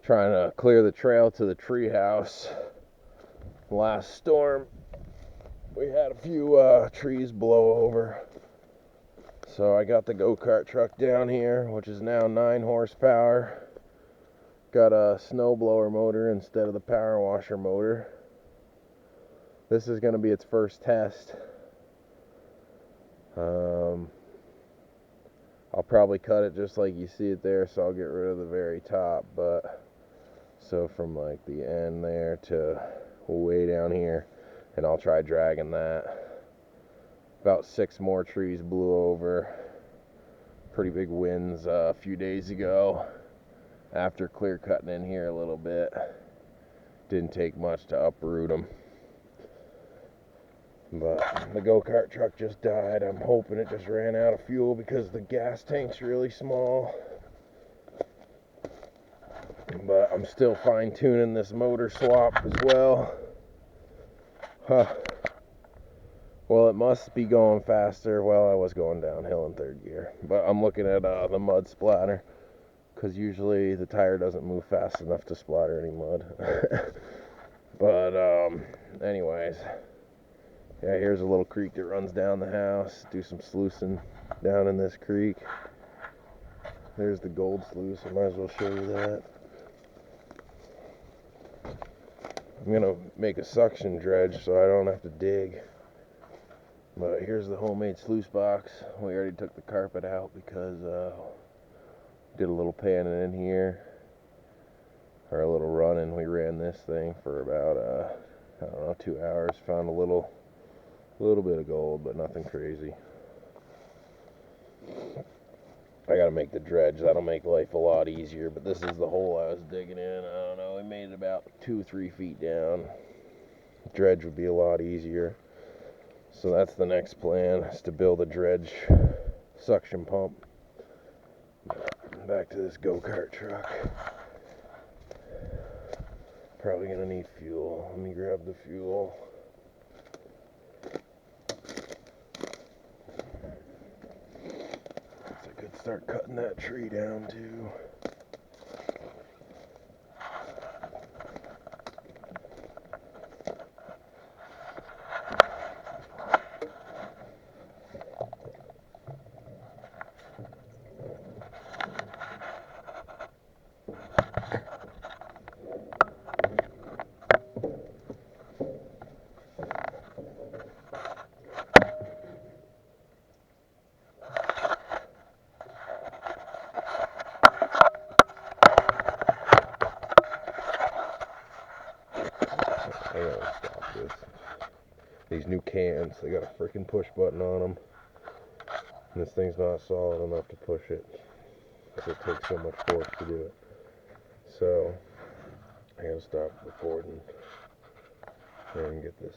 trying to clear the trail to the treehouse. Last storm, we had a few trees blow over. So I got the go-kart truck down here, which is now 9 horsepower. Got a snowblower motor instead of the power washer motor. This is going to be its first test. I'll probably cut it just like you see it there, so I'll get rid of the very top. But so from like the end there to way down here, and I'll try dragging that. About 6 more trees blew over. Pretty big winds a few days ago. After clear cutting in here a little bit, didn't take much to uproot them. But the go-kart truck just died. I'm hoping it just ran out of fuel because the gas tank's really small. But I'm still fine-tuning this motor swap as well. Well, it must be going faster. Well, I was going downhill in 3rd gear. But I'm looking at the mud splatter, because usually the tire doesn't move fast enough to splatter any mud. But anyways, yeah, here's a little creek that runs down the house. Do some sluicing down in this creek. There's the gold sluice. I might as well show you that. I'm gonna make a suction dredge so I don't have to dig. But here's the homemade sluice box. We already took the carpet out because did a little panning in here, or a little running. We ran this thing for about I don't know, 2 hours. Found a little bit of gold, but nothing crazy. I gotta make the dredge. That'll make life a lot easier. But this is the hole I was digging in. I don't know. We made it about 2 or 3 feet down. Dredge would be a lot easier. So that's the next plan, is to build a dredge suction pump. Back to this go-kart truck. Probably gonna need fuel. Let me grab the fuel. I could start cutting that tree down too. I gotta stop this. These new cans, they got a freaking push button on them. And this thing's not solid enough to push it. It takes so much force to do it. So, I gotta stop recording and get this